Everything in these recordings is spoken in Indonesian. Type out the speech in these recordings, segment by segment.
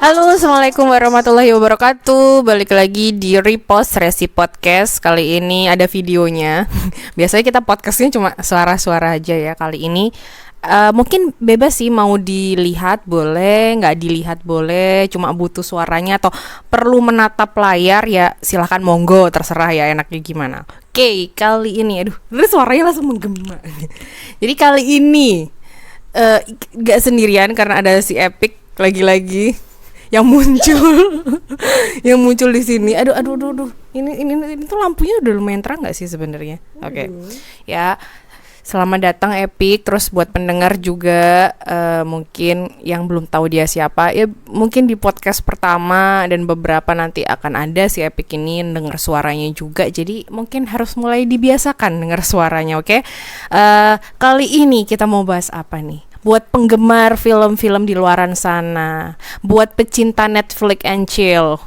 Halo, assalamualaikum warahmatullahi wabarakatuh. Balik lagi di Repost Resi Podcast. Kali ini ada videonya. Biasanya kita podcastnya cuma suara-suara aja ya. Kali ini mungkin bebas sih, mau dilihat boleh, nggak dilihat boleh. Cuma butuh suaranya atau perlu menatap layar ya silahkan, monggo, terserah ya enaknya gimana. Oke, kali ini suaranya langsung menggema. Jadi kali ini nggak sendirian karena ada si Epic lagi-lagi yang muncul di sini. Aduh. Ini tuh lampunya udah lumayan terang nggak sih sebenarnya? Oke. Ya, selamat datang Epic. Terus buat pendengar juga mungkin yang belum tahu dia siapa, ya mungkin di podcast pertama dan beberapa nanti akan ada si Epic ini denger suaranya juga. Jadi mungkin harus mulai dibiasakan denger suaranya, oke? Kali ini kita mau bahas apa nih? Buat penggemar film-film di luaran sana, buat pecinta Netflix and chill.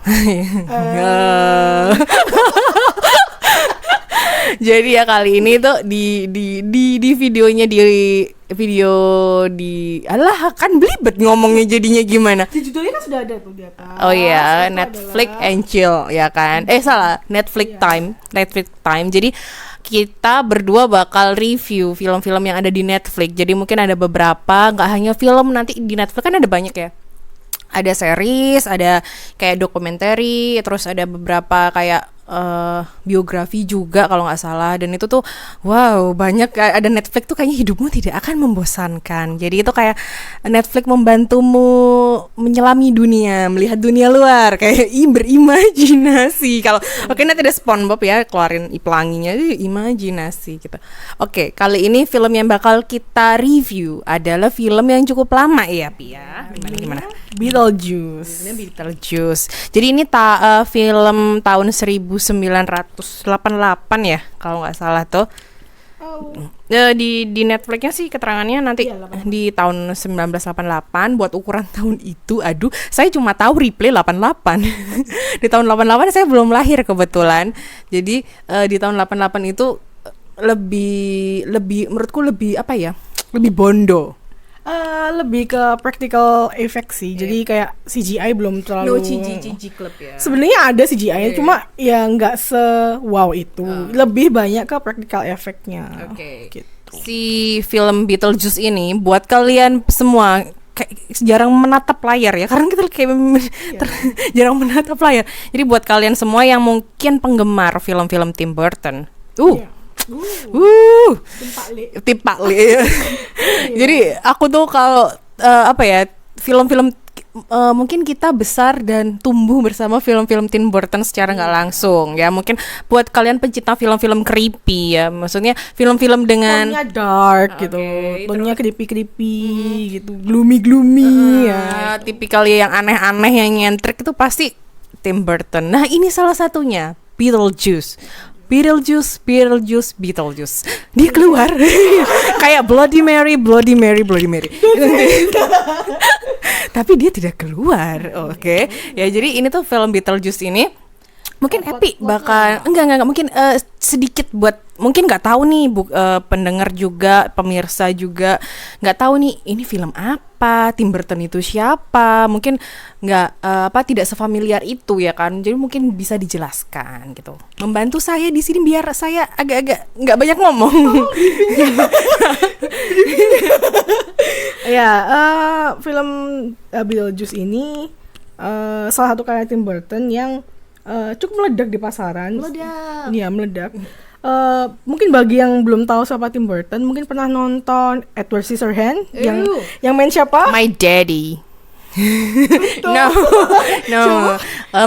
Jadi ya kali ini tuh di videonya alah kan belibet ngomongnya jadinya gimana? Di judulnya kan sudah ada tuh di atas. Oh iya, Netflix and chill ya kan? Salah, Netflix time. Jadi kita berdua bakal review film-film yang ada di Netflix. Jadi mungkin ada beberapa, nggak hanya film, nanti di Netflix kan ada banyak ya. Ada series, ada kayak dokumenter, terus ada beberapa kayak biografi juga kalau nggak salah. Dan itu tuh wow, banyak. Ada Netflix tuh kayaknya hidupmu tidak akan membosankan. Jadi itu kayak Netflix membantumu menyelami dunia, melihat dunia luar, kayak berimajinasi. Kalau oke, nanti ada SpongeBob ya, keluarin pelanginya, imajinasi gitu. Oke, kali ini film yang bakal kita review adalah film yang cukup lama ya, Pia. Gimana? Beetlejuice. Jadi ini film tahun 1988 ya kalau nggak salah tuh. Di Netflixnya sih keterangannya nanti di tahun 1988. Buat ukuran tahun itu, saya cuma tahu replay 88. Di tahun 88 saya belum lahir kebetulan. Jadi di tahun 88 itu lebih menurutku lebih apa ya? Lebih bondo. Lebih ke practical effect sih. Jadi kayak CGI belum terlalu. No CG club ya. Sebenarnya ada CGI-nya, cuma ya nggak se-wow itu. Lebih banyak ke practical effect-nya. Gitu. Si film Beetlejuice ini buat kalian semua kayak jarang menatap layar ya, karena kita kayak jarang menatap layar. Jadi buat kalian semua yang mungkin penggemar film-film Tim Burton, Tim Pak Lee. Jadi aku tuh kalau film-film mungkin kita besar dan tumbuh bersama film-film Tim Burton secara nggak langsung ya. Mungkin buat kalian pencinta film-film creepy ya, maksudnya film-film dengan tone-nya dark gitu, tone-nya creepy gitu, gloomy ya. Tipikal yang aneh-aneh yang nyentrik itu pasti Tim Burton. Nah ini salah satunya, Beetlejuice. Dia keluar kayak Bloody Mary. Tapi dia tidak keluar. Oke. Ya jadi ini tuh film Beetlejuice ini mungkin Epic bakal enggak mungkin sedikit buat mungkin nggak tahu nih pendengar juga, pemirsa juga nggak tahu nih ini film apa, Tim Burton itu siapa, mungkin nggak tidak sefamiliar itu ya kan. Jadi mungkin bisa dijelaskan gitu, membantu saya di sini biar saya agak-agak nggak banyak ngomong. Film Beetlejuice ini salah satu karya Tim Burton yang cukup meledak di pasaran. Meledak. Mungkin bagi yang belum tahu siapa Tim Burton, mungkin pernah nonton Edward Scissorhands yang main siapa? My daddy. No,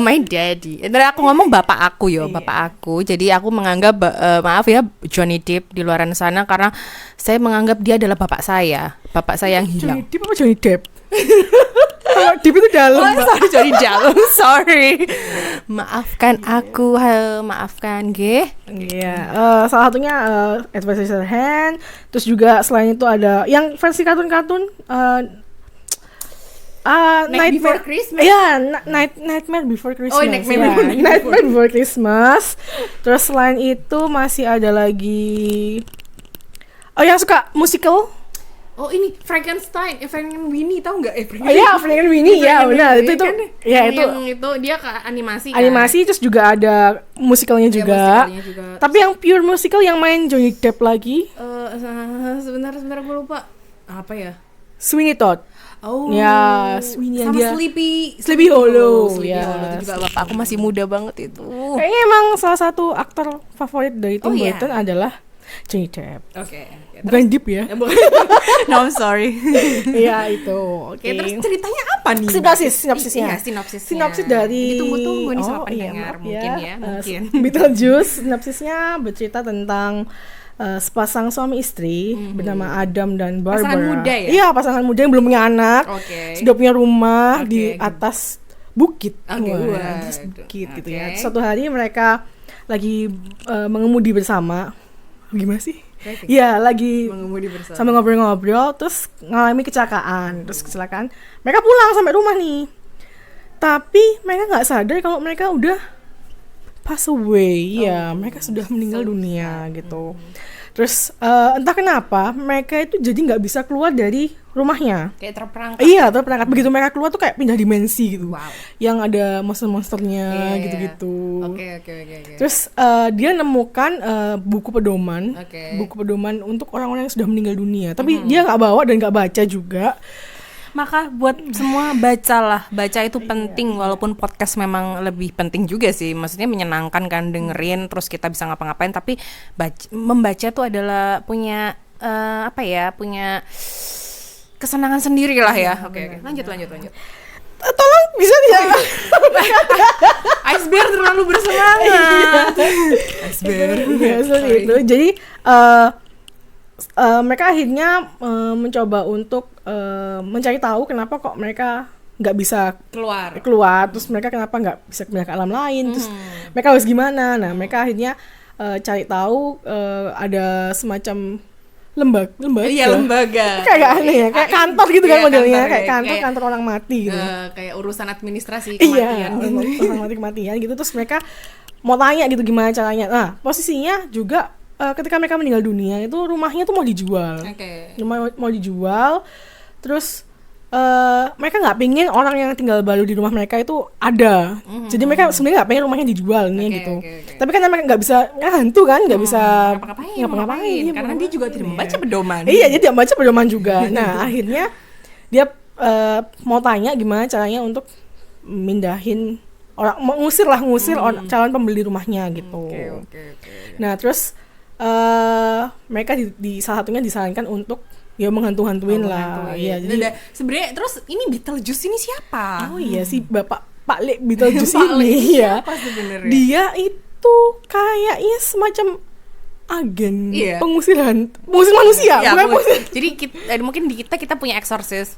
my daddy. Tadi aku ngomong bapak aku yo, bapak aku. Jadi aku menganggap maaf ya Johnny Depp di luaran sana, karena saya menganggap dia adalah bapak saya yang hilang. Johnny Depp apa Johnny Depp? Deep itu dalam. Sorry, dalam. Sorry. Maafkan aku, maafkan, G. Iya, salah satunya Edward Scissorhands. Terus juga selain itu ada yang versi kartun-kartun Nightmare Before Christmas. Iya, Nightmare Before Christmas. Oh, Nightmare Before Christmas. Terus selain itu masih ada lagi yang suka musical. Oh ini Frankenstein, Frankenweenie tahu nggak? Iya, Frankenweenie ya, benar itu kan, ya itu. Yang itu dia ke animasi. Animasi kan? terus juga ada musikalnya juga. Ya, musikalnya juga. Tapi yang pure musical yang main Johnny Depp lagi. Sebentar gue lupa. Apa ya? Sweeney Todd. Oh. Ya, Sweeney yang sama dia. Sleepy Hollow. Sleepy Hollow itu juga bapak aku masih muda banget itu. Kayaknya emang salah satu aktor favorit dari Tim Burton adalah Johnny Depp. Oke. Bukan Depp ya? No, I'm sorry. Iya itu. Oke. Terus ceritanya apa nih? Sinopsisnya. Sinopsis dari ditunggu-tunggu nih sama pendengar mungkin. Beetlejuice. Sinopsisnya bercerita tentang sepasang suami istri bernama Adam dan Barbara. Pasangan muda ya? Iya, pasangan muda yang belum punya anak. Sudah punya rumah di atas bukit. Atas bukit gitu ya. Suatu hari mereka lagi mengemudi bersama. Gimana sih? Iya, lagi mengemudi bersama. Sambil ngobrol-ngobrol terus ngalami kecelakaan. Terus kecelakaan, mereka pulang sampai rumah nih. Tapi mereka nggak sadar kalau mereka udah pass away. Ya, mereka sudah meninggal dunia gitu. Terus entah kenapa mereka itu jadi nggak bisa keluar dari rumahnya. Kayak terperangkap. Iya, terperangkap. Begitu mereka keluar tuh kayak pindah dimensi gitu. Wow. Yang ada monster-monsternya gitu-gitu. Oke. Terus dia nemukan buku pedoman. Buku pedoman untuk orang-orang yang sudah meninggal dunia. Tapi dia nggak bawa dan nggak baca juga. Maka buat semua baca itu penting, walaupun podcast memang lebih penting juga sih, maksudnya menyenangkan kan dengerin terus kita bisa ngapa-ngapain, tapi membaca tuh adalah punya punya kesenangan sendiri lah ya. Oke. Lanjut. Tolong bisa tidak? Ice Bear terlalu bersemangat. Ice Bear. Itu. Jadi mereka akhirnya mencoba untuk mencari tahu kenapa kok mereka nggak bisa keluar, terus mereka kenapa nggak bisa pindah ke alam lain, terus mereka harus gimana. Nah, mereka akhirnya cari tahu ada semacam lembaga. Kayak aneh ya, kayak kantor gitu kan modelnya, kayak kantor orang mati gitu. Kayak urusan administrasi kematian. Iya, orang mati kematian gitu. Terus mereka mau tanya gitu gimana caranya. Nah, posisinya juga ketika mereka meninggal dunia itu rumahnya tuh mau dijual. Mau dijual. Terus mereka nggak pengen orang yang tinggal baru di rumah mereka itu ada. Jadi mereka sebenarnya nggak pengen rumahnya dijual nih gitu. Tapi kan mereka nggak bisa, hantu kan nggak bisa ngapa-ngapain. Karena dia juga tidak membaca pedoman. Iya, dia tidak membaca pedoman juga. Nah, akhirnya dia mau tanya gimana caranya untuk mindahin ngusir calon pembeli rumahnya gitu. Nah, terus mereka di salah satunya disarankan untuk menghantu-hantuin lah. Iya, jadi sebenarnya terus ini Beetlejuice ini siapa? Oh iya sih, Pak Lek Beetlejuice ini ya. Dia itu kayaknya semacam agen pengusir manusia. Jadi mungkin di kita punya exorcism.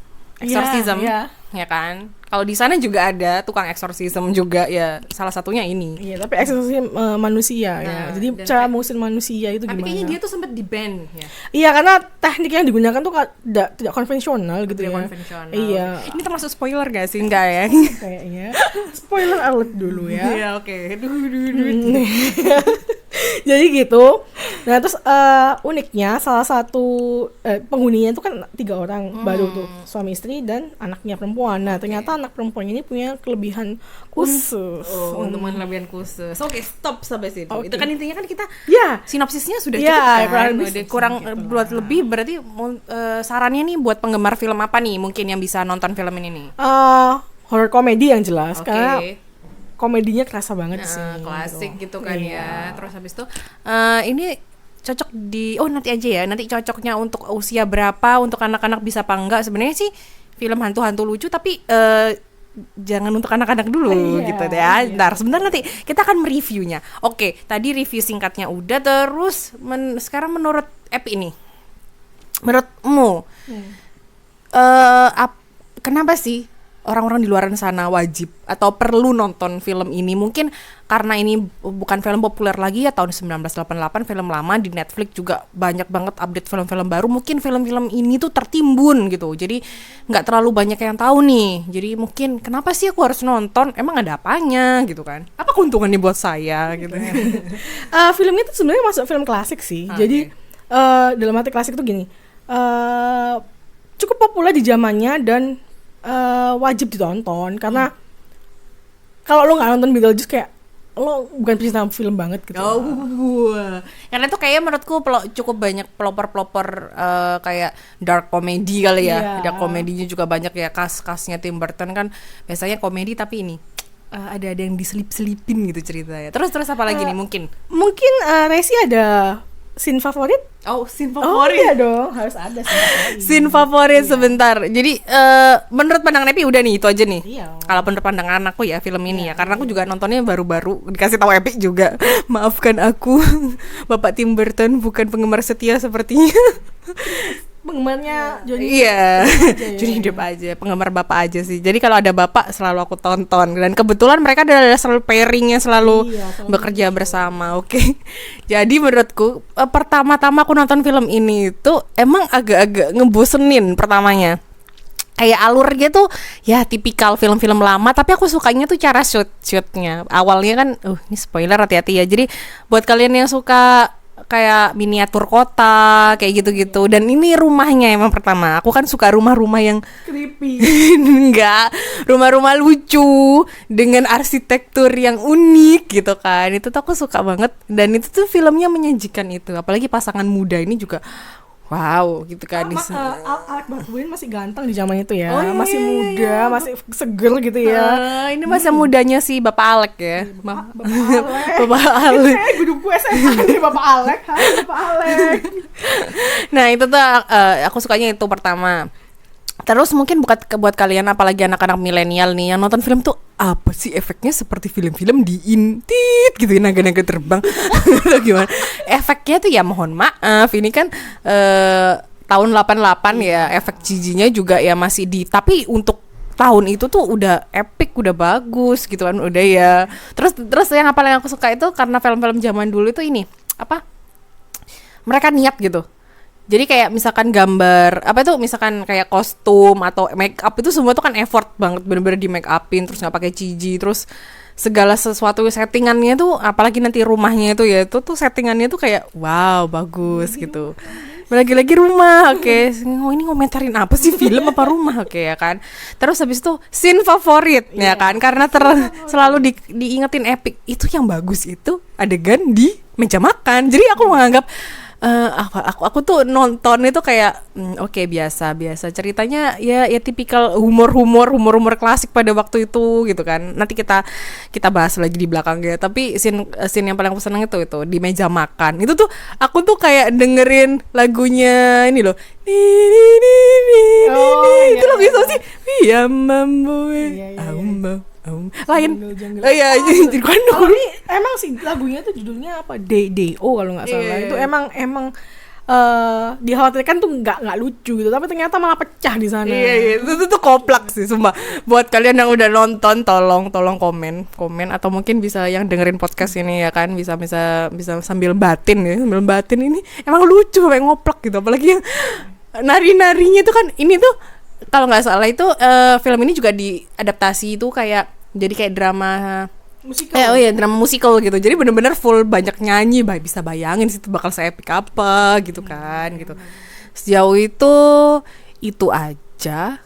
Ya kan? Kalau di sana juga ada tukang eksorsisme juga ya, salah satunya ini. Iya, tapi eksorsisme manusia ya. Jadi cara mengusir manusia itu tapi gimana? Tapi kayaknya dia tuh sempat di-ban ya. Iya, karena teknik yang digunakan tuh tidak konvensional gitu ya. Konvensional. Iya. Ini termasuk spoiler gak sih? Enggak ya? Kayaknya. Spoiler alert dulu ya. Iya, oke. Jadi gitu. Nah, terus uniknya salah satu penghuninya itu kan 3 orang baru tuh, suami istri dan anaknya perempuan. Nah, ternyata anak perempuan ini punya kelebihan khusus. Untuk kelebihan khusus. Oke, stop sampai situ. Itu kan intinya kan kita sinopsisnya sudah cukup kan. Kurang buat lebih berarti sarannya nih buat penggemar film apa nih mungkin yang bisa nonton film ini nih? Horror komedi yang jelas karena komedinya kerasa banget sih. Klasik gitu kan ya. Terus habis itu ini cocok nanti aja ya. Nanti cocoknya untuk usia berapa, untuk anak-anak bisa apa enggak. Sebenarnya sih film hantu-hantu lucu tapi jangan untuk anak-anak dulu gitu ya. Ntar sebentar nanti kita akan mereviewnya. Oke, tadi review singkatnya udah, terus sekarang menurut app ini. Menurutmu kenapa sih orang-orang di luar sana wajib atau perlu nonton film ini? Mungkin karena ini bukan film populer lagi ya, tahun 1988, film lama, di Netflix juga banyak banget update film-film baru. Mungkin film-film ini tuh tertimbun gitu, jadi nggak terlalu banyak yang tahu nih. Jadi mungkin kenapa sih aku harus nonton? Emang ada apanya gitu kan? Apa keuntungannya buat saya gitu? Film itu sebenarnya masuk film klasik sih. Jadi dalam arti klasik tuh gini. cukup populer di zamannya dan wajib ditonton karena kalau lo nggak nonton Beetlejuice kayak lo bukan pecinta film banget gitu. Karena itu kayaknya menurutku cukup banyak pelopor kayak dark comedy kali ya. Dark komedinya juga banyak ya, kasnya Tim Burton kan biasanya komedi tapi ini ada yang diselip-selipin gitu ceritanya. Terus apa lagi nih mungkin Resi ada scene favorit? Scene favorit. Iya dong, harus ada scene favorit sebentar. Jadi menurut pandangan Epi udah nih itu aja nih. Iya. Kalau menurut pandangan aku ya film ini ya, karena aku juga nontonnya baru-baru dikasih tahu Epi juga. Maafkan aku, Bapak Tim Burton bukan penggemar setia sepertinya. Penggemarnya Johnny Iya, Johnny Depp aja, penggemar bapak aja sih. Jadi kalau ada bapak selalu aku tonton dan kebetulan mereka adalah selalu pairingnya selalu bekerja bersama. Oke. Jadi menurutku pertama-tama aku nonton film ini itu emang agak-agak ngebosenin pertamanya. Kayak alurnya tuh ya tipikal film-film lama, tapi aku sukanya tuh cara shootnya. Awalnya kan, ini spoiler hati-hati ya. Jadi buat kalian yang suka kayak miniatur kota kayak gitu-gitu, dan ini rumahnya emang pertama aku kan suka rumah-rumah yang creepy. enggak, rumah-rumah lucu dengan arsitektur yang unik gitu kan, itu tuh aku suka banget dan itu tuh filmnya menyajikan itu, apalagi pasangan muda ini juga wow gitu kan. Alec Baldwin masih ganteng di zaman itu ya. Masih muda, masih seger gitu ya. Ini masa mudanya si Bapak Alec ya. Bapak Alec. Guruku SMA nih Bapak Alec. Hai Bapak Alec. Nah, itu tuh aku sukanya itu pertama. Terus mungkin buat kalian apalagi anak-anak milenial nih yang nonton film tuh apa sih efeknya seperti film-film di Intit gitu, naga-naga terbang atau gimana? Efeknya tuh ya mohon maaf ini kan tahun 88 ya, efek CG-nya juga ya masih tapi untuk tahun itu tuh udah epic, udah bagus gitu kan, udah ya. Terus yang paling aku suka itu karena film-film zaman dulu itu ini apa? Mereka niat gitu. Jadi kayak misalkan gambar apa itu, misalkan kayak kostum atau make up itu semua tuh kan effort banget, bener-bener di make upin, terus nggak pakai CG, terus segala sesuatu settingannya tuh, apalagi nanti rumahnya itu ya, itu tuh settingannya tuh kayak wow bagus gitu. Lagi-lagi rumah, oke. Ini ngomentarin apa sih, film apa rumah, oke ya kan. Terus habis itu scene favorit ya kan, karena selalu diingetin epic. Itu yang bagus itu adegan di meja makan. Jadi aku menganggap aku tuh nonton itu kayak oke, biasa ceritanya ya tipikal humor klasik pada waktu itu gitu kan. Nanti kita bahas lagi di belakangnya. Tapi scene yang paling aku seneng itu di meja makan. Itu tuh aku tuh kayak dengerin lagunya ini loh. Itu lagu itu sih. Iya mambo. Lain. Iya, jadi kan ini emang sih lagunya tuh judulnya apa? DDO kalau nggak salah. Itu emang dikhawatirkan tuh nggak lucu gitu, tapi ternyata malah pecah di sana. Iya, itu tuh koplak sih sumpah. Buat kalian yang udah nonton tolong komen atau mungkin bisa yang dengerin podcast ini ya kan, bisa sambil batin ini emang lucu kayak ngoplak gitu, apalagi yang nari-narinya itu kan. Ini tuh kalau nggak salah itu film ini juga diadaptasi itu kayak jadi kayak drama musikal. Drama musikal gitu. Jadi benar-benar full banyak nyanyi, bisa bayangin situ bakal se-epic apa gitu kan gitu. Sejauh itu aja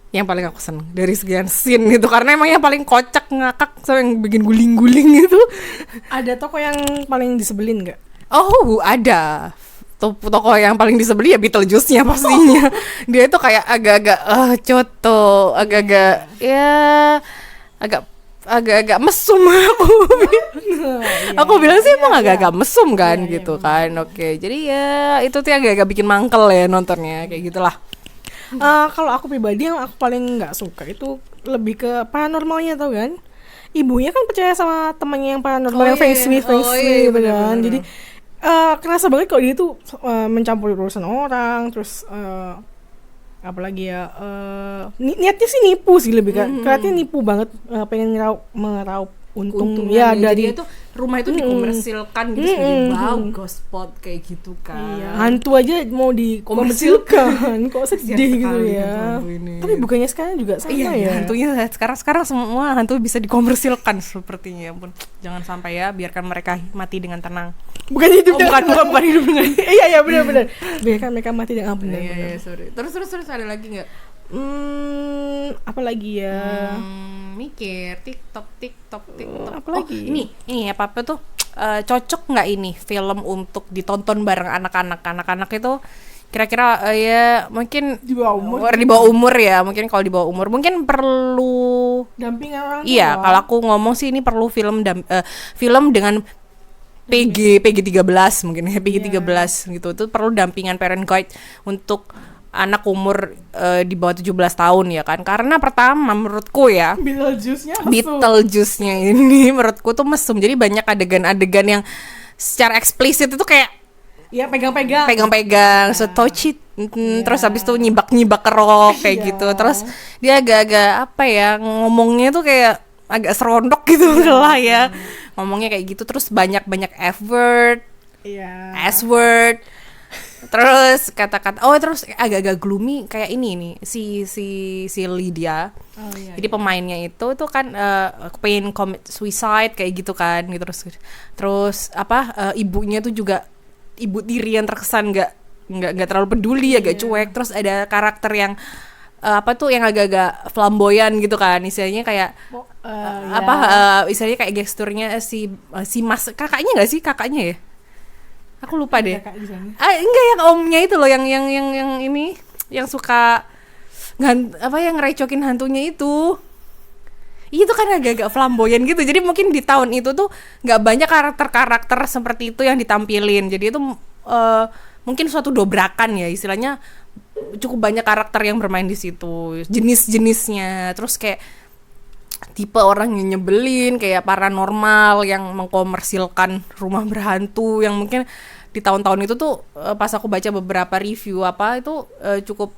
yang paling aku seneng dari sekian scene gitu, karena emang yang paling kocak ngakak sampai yang bikin guling-guling itu. Ada toko yang paling disebelin nggak? Oh, ada. Toko yang paling disebeli ya Beetlejuice-nya pastinya. Dia itu kayak agak-agak coto, agak-agak mesum aku. Aku bilang sih emang agak-agak mesum kan gitu kan. Oke, jadi ya itu tuh agak-agak bikin mangkel ya nontonnya kayak gitulah. Kalau aku pribadi yang aku paling nggak suka itu lebih ke paranormalnya, tau kan? Ibunya kan percaya sama temannya yang paranormal, yang feng shui gitu kan. Jadi kerasa banget kalau dia tuh mencampuri urusan orang, terus apalagi ya niatnya sih nipu sih, lebih kan kelihatannya nipu banget, pengen meraup untung ya dari dia tuh rumah itu dikomersilkan gitu sebagai wow ghost spot kayak gitu kan. Iya, hantu aja mau dikomersilkan. Kok sedih gitu ya. Tapi bukannya sekarang juga sama ya. Hantunya sekarang semua hantu bisa dikomersilkan sepertinya. Ya ampun, jangan sampai ya, biarkan mereka mati dengan tenang. Bukan hidup bukan hidup dengan. Iya benar. Biarkan mereka mati dengan benar. Iya, sorry. Terus ada lagi nggak? Apa lagi ya? Mikir TikTok. Apa lagi? Ini apa tuh? Cocok nggak ini film untuk ditonton bareng anak-anak itu kira-kira ya mungkin di bawah umur ya, mungkin kalau di bawah umur mungkin perlu dampingan orang tua. Iya, kalau aku ngomong sih ini perlu film dengan PG 13 mungkin ya, PG 13 gitu. Itu perlu dampingan parent guide untuk anak umur di bawah 17 tahun ya kan. Karena pertama menurutku ya Beetlejuice-nya ini menurutku tuh mesum. Jadi banyak adegan-adegan yang secara eksplisit itu kayak ya pegang-pegang, so touch it. Terus habis itu nyibak kerok kayak gitu. Terus dia agak-agak apa ya, ngomongnya tuh kayak agak serondok gitu lah ya. Ngomongnya kayak gitu, terus banyak F-word, S-word. Terus kata-kata terus agak-agak gloomy kayak ini nih si Lydia. Jadi pemainnya itu kan pengen commit suicide kayak gitu kan gitu. Terus ibunya tuh juga ibu tiri yang terkesan nggak terlalu peduli, agak cuek. Terus ada karakter yang yang agak-agak flamboyan gitu kan, istilahnya kayak istilahnya kayak gesturnya si Mas, kakaknya ya, aku lupa deh. Enggak, yang omnya itu loh, yang ini yang suka yang ngerecokin hantunya itu kan agak-agak flamboyan gitu. Jadi mungkin di tahun itu tuh nggak banyak karakter seperti itu yang ditampilin. Jadi itu mungkin suatu dobrakan ya, istilahnya cukup banyak karakter yang bermain di situ, jenis-jenisnya. Terus kayak tipe orang yang nyebelin, kayak paranormal yang mengkomersilkan rumah berhantu, yang mungkin di tahun-tahun itu tuh pas aku baca beberapa review itu cukup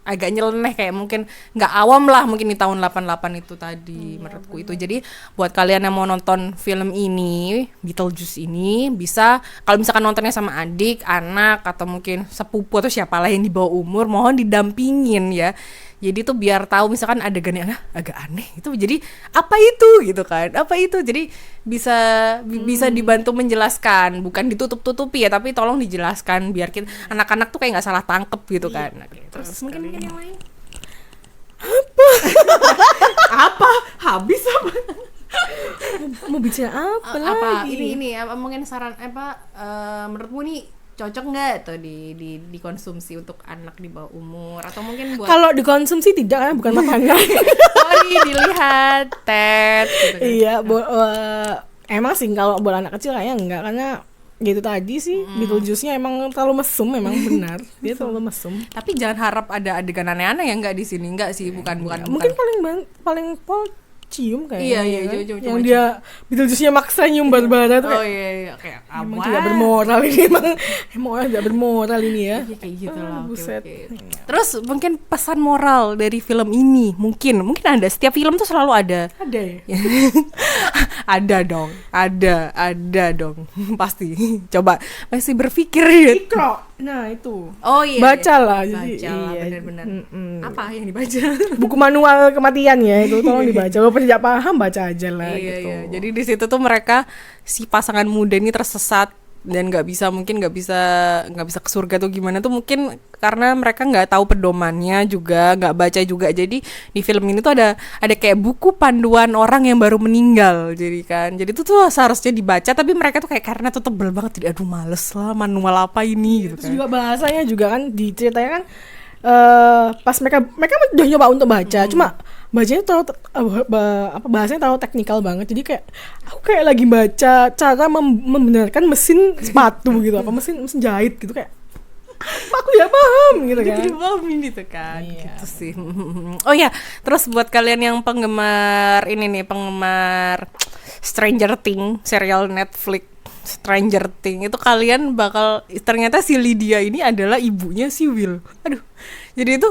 agak nyeleneh, kayak mungkin nggak awam lah mungkin di tahun 88 itu tadi menurutku itu. Jadi buat kalian yang mau nonton film ini, Beetlejuice ini, bisa kalau misalkan nontonnya sama adik, anak, atau mungkin sepupu atau siapalah yang di bawah umur, mohon didampingin ya. Jadi tuh biar tahu misalkan adegannya agak aneh itu, jadi apa itu gitu kan, jadi bisa dibantu menjelaskan, bukan ditutup-tutupi ya, tapi tolong dijelaskan biar anak-anak tuh kayak nggak salah tangkep gitu kan. Terus mungkin yang lain apa habis apa mau bicara apa lagi? Ini mungkin saran menurutmu nih cocok nggak tuh dikonsumsi untuk anak di bawah umur, atau mungkin buat kalau dikonsumsi tidak kan, bukan makanan. Sorry, dilihat tet gitu kan. Iya, emang sih kalau buat anak kecil kayaknya enggak, karena gitu tadi sih Beetlejuice-nya emang terlalu mesum, memang benar dia terlalu mesum. Tapi jangan harap ada adegan aneh-aneh yang enggak di sini, enggak sih, bukan. Mungkin paling cium kayaknya. Iya, yang dia Beetlejuice-nya maksa nyium Barbara tuh. Iya, kayak emang tidak bermoral ini, emang orang tidak bermoral ini ya. Iya, kayak gitu lah. Buset. Okay. Terus mungkin pesan moral dari film ini, mungkin ada, setiap film tuh selalu ada. Ada ya? Ada dong. Pasti. Coba masih berpikir ya. Ikro. Nah, itu. Oh iya. Bacalah. Benar-benar. Apa yang dibaca? Buku manual kematian ya, itu tolong dibaca. Walaupun tidak paham, baca aja lah gitu. Iya. Jadi di situ tuh mereka, si pasangan muda ini tersesat dan nggak bisa ke surga tuh gimana tuh, mungkin karena mereka nggak tahu pedomannya juga, nggak baca juga. Jadi di film ini tuh ada kayak buku panduan orang yang baru meninggal, jadi itu tuh seharusnya dibaca, tapi mereka tuh kayak karena tuh tebel banget, jadi aduh males lah, manual apa ini gitu kan. Terus juga bahasanya juga kan diceritanya kan pas mereka udah nyoba untuk baca, cuma bacanya bahasanya terlalu teknikal banget, jadi kayak aku kayak lagi baca cara membenarkan mesin sepatu gitu, mesin jahit gitu, kayak aku tidak paham gitu kan. Tidak paham gitu kan. Iya. Gitu sih. Oh ya, terus buat kalian yang penggemar Stranger Things, serial Netflix Stranger Things, itu kalian bakal, ternyata si Lydia ini adalah ibunya si Will. Aduh. Jadi itu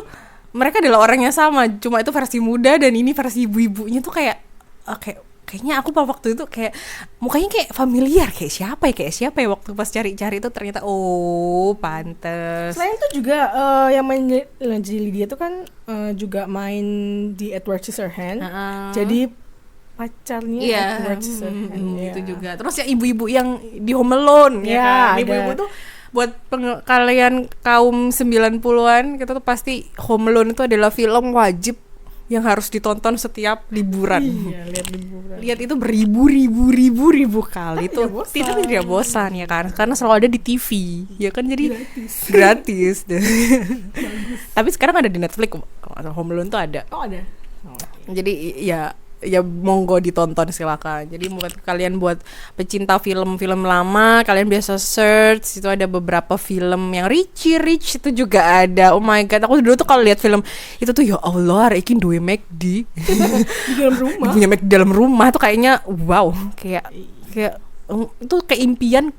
mereka adalah orang yang sama, cuma itu versi muda dan ini versi ibu-ibunya tuh kayak kayaknya aku pada waktu itu kayak mukanya kayak familiar, kayak siapa ya waktu pas cari-cari itu ternyata pantes. Selain itu juga yang main Lily dia tuh kan juga main di Edward Scissorhands. Jadi pacarnya Edward Scissorhands. Itu juga. Terus ya ibu-ibu yang di Home Alone ya kan. Ibu-ibu tuh buat kalian kaum 90-an kita tuh pasti Home Alone itu adalah film wajib yang harus ditonton setiap liburan. Iya, liburan. Lihat itu beribu kali tuh. Tidak bosan ya kan, karena selalu ada di TV ya kan, jadi gratis. Tapi sekarang ada di Netflix, Home Alone tuh ada. Ada. Jadi ya monggo ditonton silakan. Jadi buat kalian buat pecinta film-film lama, kalian biasa search itu ada beberapa film yang Rich itu juga ada. Oh my god, aku dulu tuh kalau lihat film itu tuh ya Allah, Rekin duwe McD di dalam rumah. punya McD dalam rumah tuh kayaknya wow, kayak itu kayak impian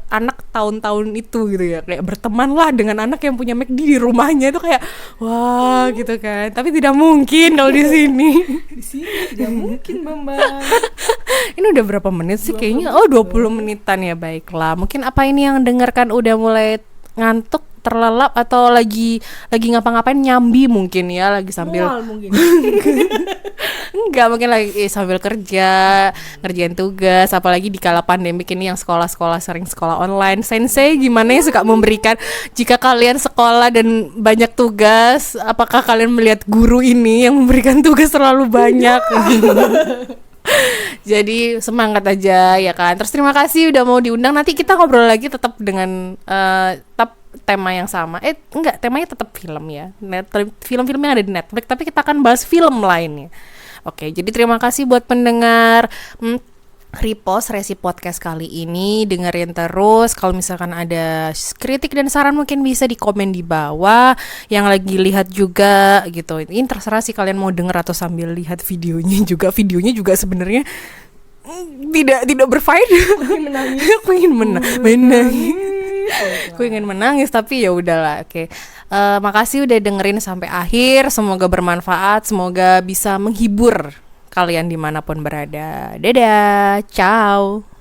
anak tahun-tahun itu gitu ya, kayak berteman lah dengan anak yang punya McD di rumahnya, itu kayak wah gitu kan. Tapi tidak mungkin kalau di sini. Di sini tidak mungkin, Bambang. Ini udah berapa menit sih kayaknya? 20 menitan ya, baiklah. Mungkin apa ini yang dengarkan udah mulai ngantuk, terlelap, atau lagi ngapa-ngapain, nyambi mungkin ya, lagi sambil mungkin. Enggak, mungkin lagi sambil kerja, ngerjain tugas, apalagi di kala pandemik ini yang sekolah-sekolah sering sekolah online. Sensei gimana ya suka memberikan, jika kalian sekolah dan banyak tugas, apakah kalian melihat guru ini yang memberikan tugas terlalu banyak? Jadi semangat aja ya kan. Terus terima kasih udah mau diundang. Nanti kita ngobrol lagi tetap dengan tetap tema yang sama. Enggak, temanya tetap film ya. Film-film yang ada di Netflix, tapi kita akan bahas film lainnya. Oke, jadi terima kasih buat pendengar Repost Resi Podcast kali ini. Dengerin terus. Kalau misalkan ada kritik dan saran mungkin bisa di komen di bawah. Yang lagi lihat juga gitu, ini terserah sih kalian mau denger atau sambil lihat videonya juga. Videonya juga sebenarnya tidak berfaedah. Aku ingin menangis. Aku ingin menangis tapi ya udahlah. Oke. Makasih udah dengerin sampai akhir. Semoga bermanfaat, semoga bisa menghibur kalian dimanapun berada. Dadah, ciao.